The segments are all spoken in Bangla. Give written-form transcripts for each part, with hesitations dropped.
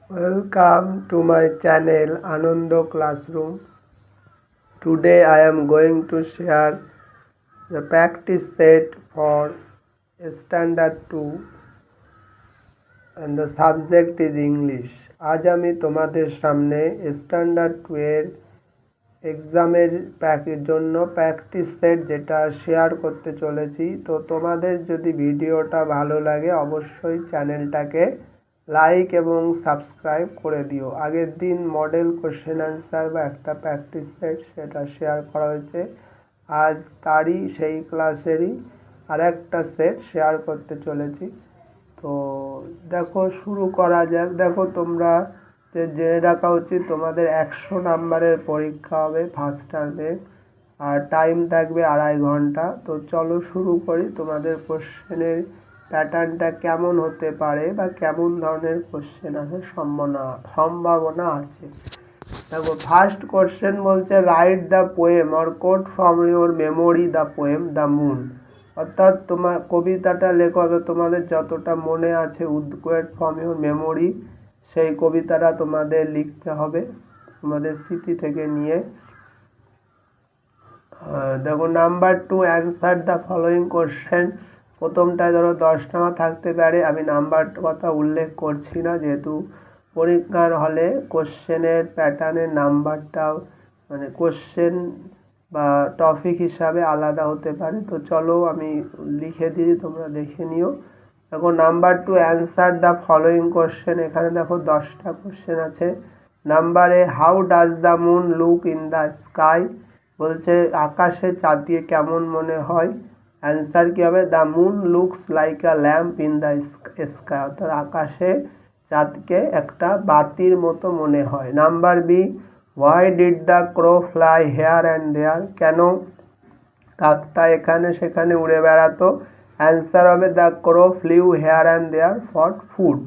Welcome to my channel Anando Classroom. Today I am going to share the practice set for Standard 2 and the subject is English. আজ আমি তোমাদের সামনে স্ট্যান্ডার্ড 2 এর এক্সামের জন্য প্র্যাকটিস সেট যেটা শেয়ার করতে চলেছি। তো তোমাদের যদি ভিডিওটা ভালো লাগে অবশ্যই চ্যানেলটাকে লাইক এবং সাবস্ক্রাইব করে দিও। আগের দিন মডেল কোশ্চেন অ্যান্সার বা একটা প্র্যাকটিস সেট সেটা শেয়ার করা হয়েছে। আজ তারই সেই ক্লাসেরই আর একটা সেট শেয়ার করতে চলেছি। তো দেখো শুরু করা যাক। দেখো তোমরা জেনে রাখা উচিত তোমাদের 100 নাম্বারের পরীক্ষা হবে ফার্স্ট টার্মে, আর টাইম থাকবে 2.5 ঘন্টা। তো চলো শুরু করি। তোমাদের কোশ্চেনের প্যাটার্নটা কেমন হতে পারে বা কেমন ধরনের কোশ্চেন আসার সম্ভাবনা আছে। দেখো ফার্স্ট কোশ্চেন বলছে write the poem or quote from your memory the poem the moon. অর্থাৎ তোমার কবিতাটা লেখো, তোমাদের যতটা মনে আছে কোট ফ্রম ইউর মেমোরি সেই কবিতাটা তোমাদের লিখতে হবে তোমাদের স্মৃতি থেকে নিয়ে। দেখো number 2 answer the following question. প্রথমটায় ধরো 10 টাকা থাকতে পারে, আমি নাম্বারটার কথা উল্লেখ করছি না যেহেতু পরীক্ষার হলে কোশ্চেনের প্যাটার্নের নাম্বারটাও মানে কোশ্চেন বা টপিক হিসাবে আলাদা হতে পারে। তো চলো আমি লিখে দিই, তোমরা দেখে নিও। দেখো number 2 answer the following question. এখানে দেখো 10টা কোশ্চেন আছে। নাম্বারে how does the moon look in the sky, বলছে আকাশে চাঁদ দিয়ে কেমন মনে হয়। অ্যান্সার কী হবে? The moon looks like a lamp in the sky, অর্থাৎ আকাশে চাঁদকে একটা বাতির মতো মনে হয়। Number B why did the crow fly here and there, কেন কাকটা এখানে সেখানে উড়ে বেড়াতো। অ্যান্সার হবে the crow flew here and there for food,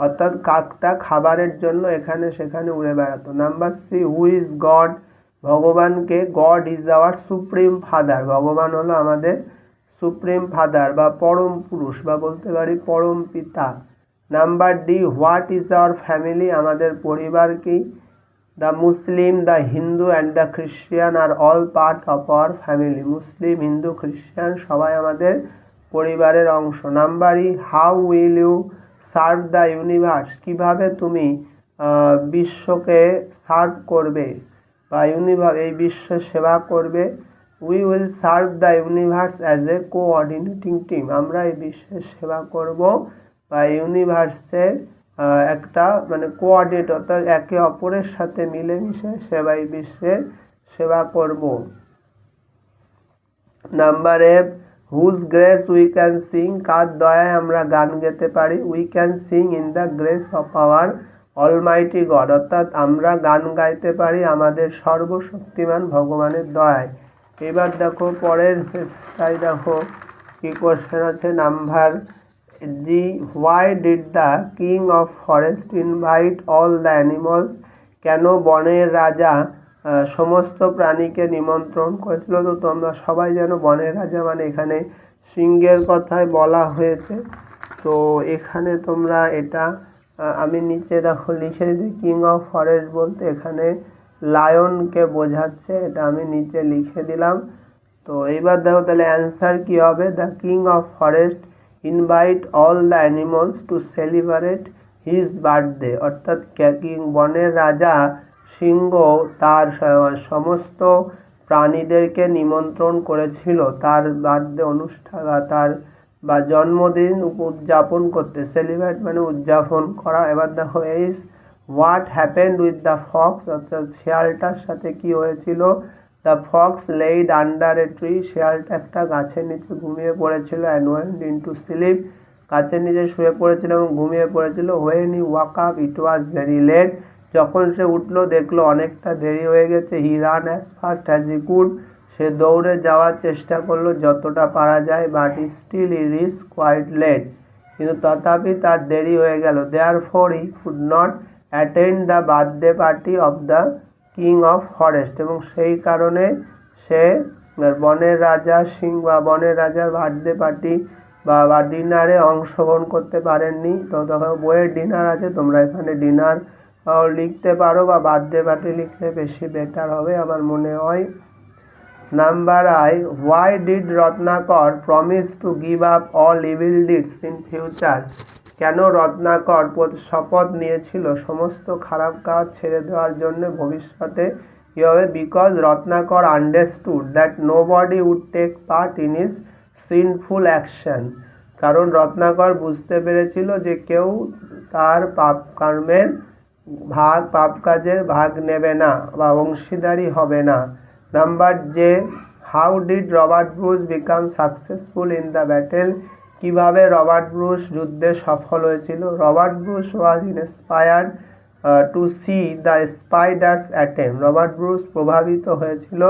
অর্থাৎ কাকটা খাবারের জন্য এখানে সেখানে উড়ে বেড়াতো। Number C who is God, ভগবানকে God is our supreme father, ভগবান হলো আমাদের সুপ্রিম ফাদার বা পরম পুরুষ বা বলতে পারি পরম পিতা। Number D what is our family, আমাদের পরিবার কি। The Muslim the Hindu and the Christian are all part of our family, মুসলিম হিন্দু খ্রিস্টান সবাই আমাদের পরিবারের অংশ। Number E how will you serve the universe, কীভাবে তুমি বিশ্বকে সার্ভ করবে বা এই বিশ্বের সেবা করবে। We will serve the universe as a coordinating team, আমরা এই বিশ্বের সেবা করব বা ইউনিভার্সের একটা মানে কোঅর্ডিনেট অর্থাৎ একে অপরের সাথে মিলেমিশে এই বিশ্বের সেবা করব। Number F whose grace we can sing, কার দয়ায় আমরা গান গেতে পারি। We can sing in the grace of our almighty God, অর্থাৎ আমরা গান গাইতে পারি আমাদের সর্বশক্তিমান ভগবানের দয়ায়। এবার দেখো পরের পেজটাই দেখো কি কোশ্চেন আছে। Number G why did the king of forest invite all the animals, কেন বনের রাজা সমস্ত প্রাণীকে নিমন্ত্রণ করেছিল। তো তোমরা সবাই যেন বনের রাজা মানে এখানে সিংহের কথাই বলা হয়েছে। তো এখানে তোমরা এটা আমি নিচে দেখো লিখে দিই কিং অফ ফরেস্ট বলতে এখানে লায়নকে বোঝাচ্ছে, এটা আমি নিচে লিখে দিলাম। তো এইবার দেখো তাহলে অ্যান্সার কি হবে? The king of forest invite all the animals to celebrate his birthday, অর্থাৎ কিং বনের রাজা সিংহ তার সমস্ত প্রাণীদেরকে নিমন্ত্রণ করেছিল তার বার্থডে অনুষ্ঠান বা তার বা জন্মদিন উদযাপন করতে। সেলিব্রেট মানে উদযাপন করা। এবার দেখো H what happened with the fox, অর্থাৎ শেয়ালটার সাথে কি হয়েছিল। The fox laid under a tree, শেয়ালটা একটা গাছের নিচে ঘুমিয়ে পড়েছিল। অ্যান্ড ওয়েন্ট ইনটু স্লিপ, গাছের নিচে শুয়ে পড়েছিল এবং ঘুমিয়ে পড়েছিল। When he woke up it was very late, যখন সে উঠলো দেখলো অনেকটা দেরি হয়ে গেছে। He run as fast as he could, সে দৌড়ে যাওয়ার চেষ্টা করলো যতটা পারা যায়। But still he reach quite late, কিন্তু তথাপি তার দেরি হয়ে গেল। Therefore he could not attend the birthday party of the king of forest, এবং সেই কারণে সে বনের রাজা সিং বা বনের রাজার বার্থডে পার্টি বা ডিনারে অংশগ্রহণ করতে পারেননি, তো তখন বইয়ের ডিনার আছে, তোমরা এখানে ডিনার লিখতে পারো, বা বার্থডে পার্টি লিখলে বেশি বেটার হবে আমার মনে হয়। Number I, why did Ratnakar promise to give up all evil deeds in future? কেন রত্নাকর শপথ নিয়েছিল সমস্ত খারাপ কাজ ছেড়ে দেওয়ার জন্য ভবিষ্যতে? কী হবে? Because Ratnakar understood that nobody would take part in his sinful action. কারণ রত্নাকর বুঝতে পেরেছিল যে কেউ তার পাপ কর্মের পাপ কাজের ভাগ নেবে না বা অংশীদারি হবে না। Number J, how did Robert Bruce become successful in the battle? কিভাবে রবার্ট ব্রুস যুদ্ধে সফল হয়েছিল? Robert Bruce was inspired to see the spider's attempt. Robert Bruce প্রভাবিত হয়েছিল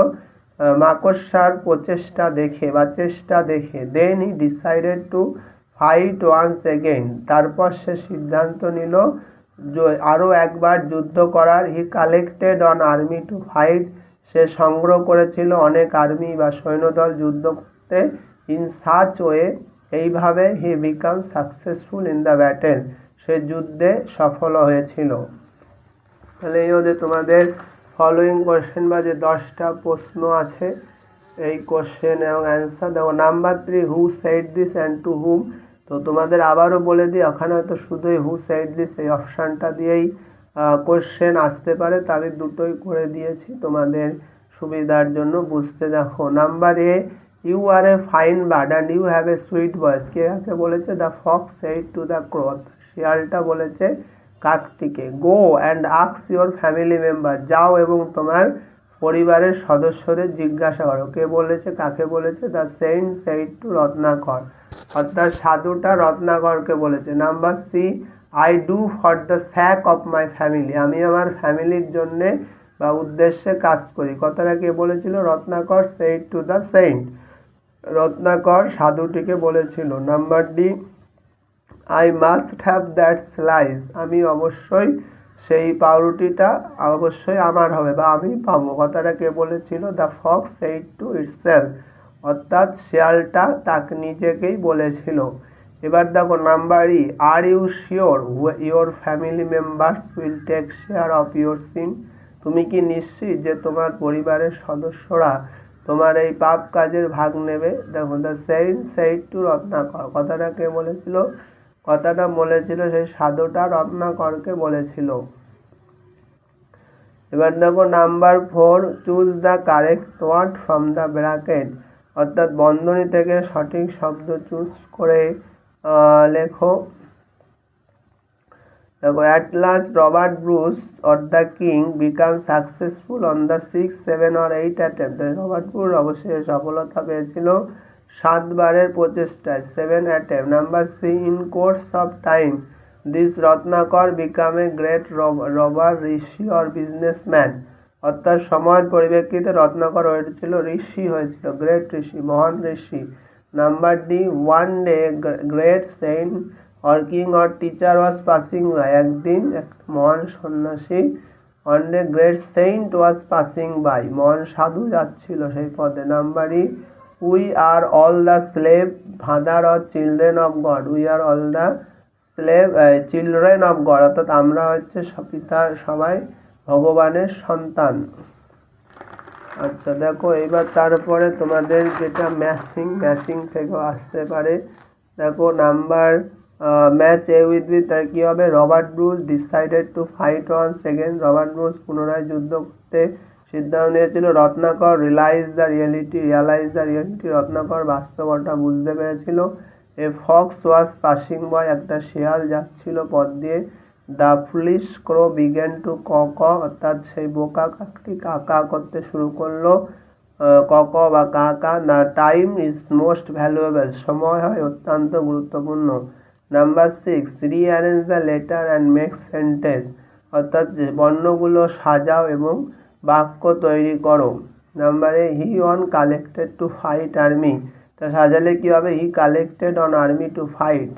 মাকড়সার প্রচেষ্টা দেখে বা চেষ্টা দেখে। Then he decided to fight once again. তারপর সে সিদ্ধান্ত নিল আরও একবার যুদ্ধ করার। He collected on army to fight. সে সংগ্রহ করেছিল অনেক আর্মি বা সৈন্যদল যুদ্ধ করতে। ইন সাচ ওয়ে, এইভাবে he become successful in the battle. সে যুদ্ধে সফল হয়েছিল। তাহলে এই হচ্ছে তোমাদের ফলোয়িং কোশ্চেন বা যে 10টা প্রশ্ন আছে এই কোশ্চেন এবং অ্যান্সার। দেখো number 3, who said this and to hmm? তো তোমাদের আবারও বলে দিই, ওখানে হয়তো শুধুই হু সেড দিস এই অপশানটা দিয়েই কোশ্চেন আসতে পারে, তা আমি দুটোই করে দিয়েছি তোমাদের সুবিধার জন্য বুঝতে। দেখো number A, you are a fine bird and you have a sweet voice. কে কাকে বলেছে? The fox said to the crow. শিয়ালটা বলেছে কাকটিকে। Go and ask your family member. যাও এবং তোমার পরিবারের সদস্যদের জিজ্ঞাসা করো। কে বলেছে? কাকে বলেছে? The saint said to Ratnakar. অর্থাৎ সাধুটা রত্নাকরকে বলেছে। Number C, I do for the sake of my family. আমি আমার ফ্যামিলির জন্যে বা উদ্দেশ্যে কাজ করি। কথাটা কে বলেছিল? Ratnakar said to the saint. Ratnakar সাধুটিকে বলেছিল। Number D, I must have that slice. আমি অবশ্যই সেই পাউরুটিটা অবশ্যই আমার হবে বা আমি পাবো। কথাটা কে বলেছিল? The fox said to itself. অর্থাৎ শিয়ালটা তাকে নিজেকেই বলেছিল। এবার দেখো number E, are you sure your family members will take share of your sin? তুমি কি নিশ্চিত যে তোমার পরিবারের সদস্যরা তোমার এই পাপ কাজের ভাগ নেবে? দেখো the saint said to Ratnakar. কথাটা কে বলেছিল? কথাটা বলেছিল সেই সাধুটা রত্নাকরকে বলেছিল। এবার দেখো নাম্বার 4, choose the correct word from the bracket. অর্থাৎ বন্ধনী থেকে সঠিক শব্দ চুজ করে লেখো। দেখো, at last Robert Bruce or the king become successful on the 6, 7 or 8 attempt. Robert Bruce অবশ্যই সফলতা পেয়েছিল 7 বারের প্রচেষ্টায়, 7 attempt. Number C, in course of time this Ratnakar become a great robber, rishi or businessman. অর্থাৎ সময়ের পরিপ্রেক্ষিতে রত্নাকর হয়েছিল ঋষি হয়েছিল, গ্রেট ঋষি, মহান ঋষি। Number D, one day great saint or king or teacher was passing by. একদিন এক মহান সন্ন্যাসী, one day great saint was passing by, মহান সাধু যাচ্ছিল সেই পথে। Number E, we are all the slave father or children of God. We are all the slave children of God. অর্থাৎ আমরা হচ্ছে পিতার সবাই ভগবানের সন্তান। আচ্ছা দেখো, এবার তারপরে তোমাদের যেটা ম্যাচিং থেকেও আসতে পারে। দেখো number match A with B, তার কী হবে? Robert Bruce decided to fight once again. Robert Bruce পুনরায় যুদ্ধ করতে সিদ্ধান্ত নিয়েছিল। Ratnakar realise the reality. Ratnakar বাস্তবতা বুঝতে পেরেছিল। A fox was passing by, একটা শেয়াল যাচ্ছিল পথ দিয়ে। The foolish crow began to caw, অর্থাৎ সেই বোকা কাকটি কাকা করতে শুরু করলো, কক বা কাকা। The time is most valuable, সময় হয় অত্যন্ত গুরুত্বপূর্ণ। Number 6, rearrange the letter and make sentence. অর্থাৎ বর্ণগুলো সাজাও এবং বাক্য তৈরি করো। Number A, he on collected to fight army. তা সাজালে কী হবে? He collected on army to fight.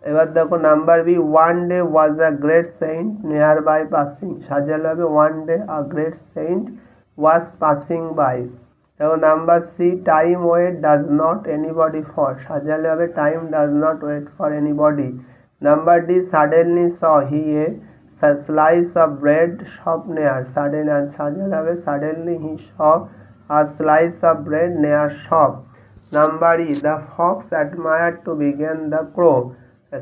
এবার দেখো number B, one day was a great saint near by passing. সাজালে হবে one day a great saint was passing by. দেখো number C, time wait does not anybody for, সাজালে হবে time does not wait for anybody. Number D, suddenly saw he a slice of bread shop near, সাজালে হবে suddenly he saw a slice of bread near shop. Number E, the fox admire to begin the crow,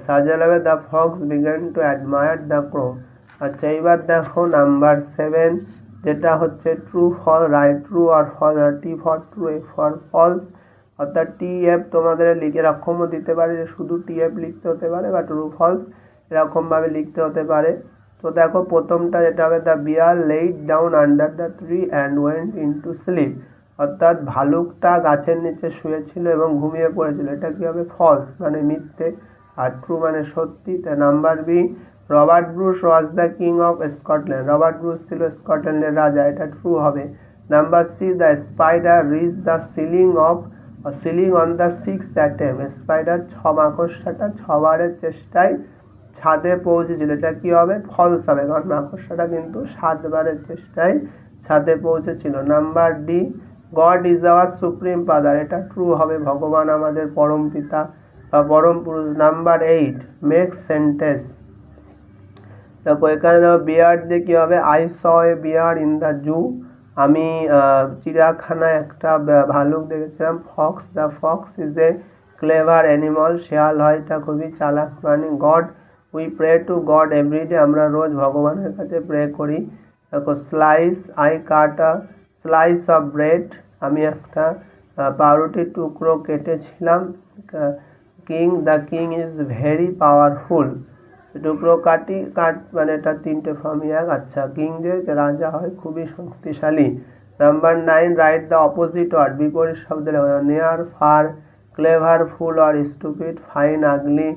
সাজালে হবে the fox begin to admire the crow. আচ্ছা এবার দেখো নাম্বার 7, যেটা হচ্ছে ট্রু ফল, রাইট ট্রু আর false, T for true, A for false, অর্থাৎ টি এফ তোমাদের লিখে এরকমও দিতে পারে যে শুধু টি এফ লিখতে হতে পারে, বা ট্রু ফলস এরকমভাবে লিখতে হতে পারে। তো দেখো প্রথমটা যেটা হবে, the bear laid down under the tree and went into sleep, অর্থাৎ ভালুকটা গাছের নিচে শুয়েছিল এবং ঘুমিয়ে পড়েছিল, এটা কি হবে ফলস মানে মিথ্যে, আর ট্রু মানে সত্যি। তা number B, Robert Bruce was the king of Scotland, Robert Bruce ছিল স্কটল্যান্ডের রাজা, এটা ট্রু হবে। Number C, the spider reach the ceiling on the 6th attempt, spider মাকড়সাটা 6বারের চেষ্টায় ছাদে পৌঁছেছিল, এটা কি হবে ফলস হবে, কারণ মাকড়সাটা কিন্তু 7বারের চেষ্টায় ছাদে পৌঁছেছিল। Number D, god is our supreme father, এটা ট্রু হবে, ভগবান আমাদের পরম পিতা বা পরম পুরুষ। নাম্বার 8, মেক সেন্টেন্স, দেখো এখানে দেখো বিয়ার দিয়ে কী হবে, I saw a bear in the zoo, আমি চিড়িয়াখানায় একটা ভালুক দেখেছিলাম। Fox, the fox is a clever animal, শেয়াল হয় এটা খুবই চালাক প্রাণী। God, we pray to God every day, আমরা রোজ ভগবানের কাছে প্রে করি। দেখো slice, I cut a slice of bread, আমি একটা পাউরুটির টুকরো কেটেছিলাম। King, the king is very powerful, টুকরো কাট মানে এটা 3টে ফর্মই এক। আচ্ছা কিং যে রাজা হয় খুবই শক্তিশালী। Number 9, write the opposite word, বিপরীত শব্দ লেখা, নেয়ার, ফার, ক্লেভার, ফুল আর স্টুপিড, ফাইন, আগলি,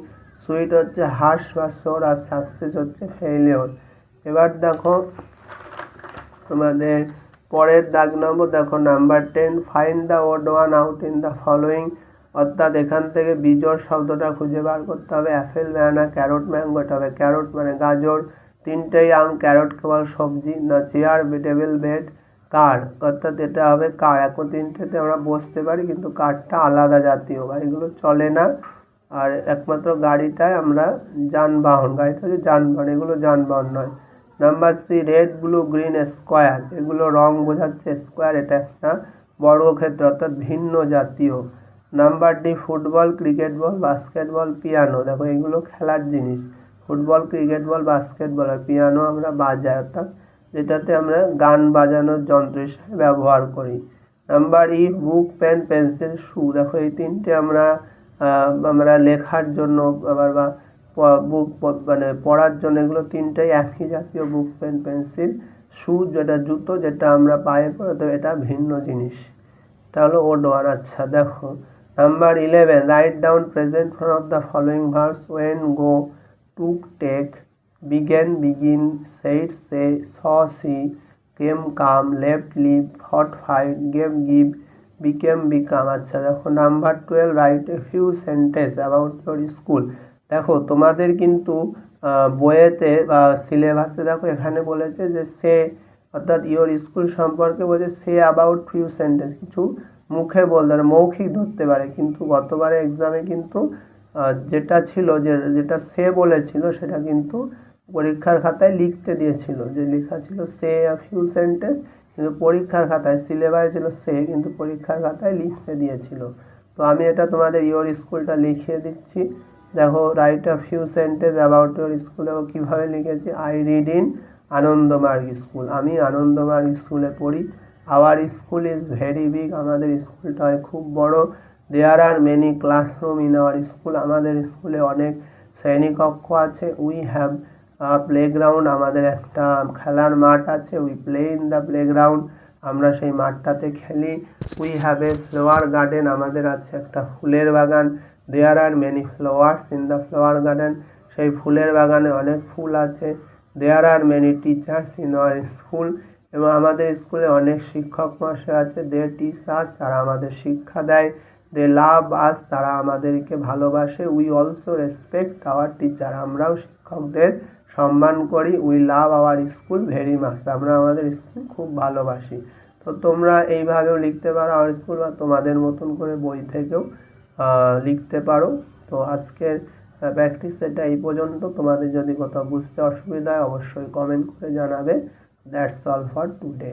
সুইট হচ্ছে হার্শ বা সোর, আর সাকসেস হচ্ছে ফেইলিওর। এবার দেখো তোমাদের পরের দাগ নম্বর, দেখো number 10, find the odd one out in the following, অর্থাৎ এখান থেকে বিজোড় শব্দটা খুঁজে বার করতে হবে। অ্যাপেল, ব্যানানা, ক্যারট, ম্যাঙ্গো, এটা হবে ক্যারট মানে গাজর, 3টেই আম, ক্যারট কেবল সবজি। না চেয়ার, টেবিল, বেড, কার, অর্থাৎ এটা হবে কার, এখন 3টেতে আমরা বসতে পারি কিন্তু কারটা আলাদা জাতীয়, গাড়িগুলো চলে না, আর একমাত্র গাড়িটাই আমরা যানবাহন, গাড়িটা হচ্ছে যানবাহন, এগুলো যানবাহন নয়। Number 3, red, blue, green, square, এগুলো রং বোঝাচ্ছে, স্কোয়ার এটা একটা বর্গক্ষেত্র অর্থাৎ ভিন্ন জাতীয়। Number D, football, cricket ball, basketball, piano, দেখো এগুলো খেলার জিনিস, ফুটবল, ক্রিকেট বল, বাস্কেটবল, আর পিয়ানো আমরা বাজাই, অর্থাৎ যেটাতে আমরা গান বাজানোর যন্ত্র হিসেবে ব্যবহার করি। নাম্বার ই, বুক, পেন, পেন্সিল, শু, দেখো এই 3টে আমরা লেখার জন্য আবার বা বুক মানে পড়ার জন্য, এগুলো 3টেই একই জাতীয়, বুক, পেন, পেন্সিল। শু যেটা জুতো, যেটা আমরা পায়ে পরে, তো এটা ভিন্ন জিনিস, এটা হলো ওড ওয়ান। আচ্ছা দেখো number 11, write down present form of the following verbs, went, go, took, take, began, begin, said, say, saw, see, came, come, left, leave, fought, fight, gave, give, became, become. আচ্ছা দেখো number 12, write a few sentence about your school, দেখো তোমাদের কিন্তু বইয়েতে বা সিলেবাসে দেখো এখানে বলেছে যে সে, অর্থাৎ ইওর স্কুল সম্পর্কে বলছে, সে অ্যাবাউট ফিউ সেন্টেন্স, কিছু মুখে বলতে পারে, মৌখিক ধরতে পারে, কিন্তু গতবারে এক্সামে কিন্তু যেটা ছিল যেটা সে বলেছিল সেটা কিন্তু পরীক্ষার খাতায় লিখতে দিয়েছিল, যে লেখা ছিল সে ফিউ সেন্টেন্স, কিন্তু পরীক্ষার খাতায় সিলেবাসে ছিল সে, কিন্তু পরীক্ষার খাতায় লিখতে দিয়েছিল। তো আমি এটা তোমাদের ইওর স্কুলটা লিখিয়ে দিচ্ছি। দেখো write a few sentence about your school, দেখো কীভাবে লিখেছি, I read in Anandamarga school, আমি আনন্দমার্গ স্কুলে পড়ি। Our school is very big, আমাদের স্কুলটা হয় খুব বড়। There are many classroom in our school, আমাদের স্কুলে অনেক শ্রেণীকক্ষ আছে। উই হ্যাভ প্লেগ্রাউন্ড, আমাদের একটা খেলার মাঠ আছে। We play in the playground, আমরা সেই মাঠটাতে খেলি। We have a flower garden, আমাদের আছে একটা ফুলের বাগান। There are many flowers in the flower garden, সেই ফুলের বাগানে অনেক ফুল আছে। There are many teachers in our school, এবং আমাদের স্কুলে অনেক শিক্ষক মহাশয় আছে। দে টিচ আস, তারা আমাদের শিক্ষা দেয়। দে লাভ আস, তারা আমাদেরকে ভালোবাসে। We also respect our teacher, আমরাও শিক্ষকদের সম্মান করি। We love our school very much, আমরা আমাদের স্কুল খুব ভালোবাসি। তো তোমরা এইভাবেও লিখতে পারো আওয়ার স্কুল, বা তোমাদের মতন করে বই থেকেও লিখতে পারো। তো আজকের প্র্যাকটিস সেটা এই পর্যন্ত। তোমাদের যদি কোথাও বুঝতে অসুবিধা হয় অবশ্যই কমেন্ট করে জানাবে। That's all for today.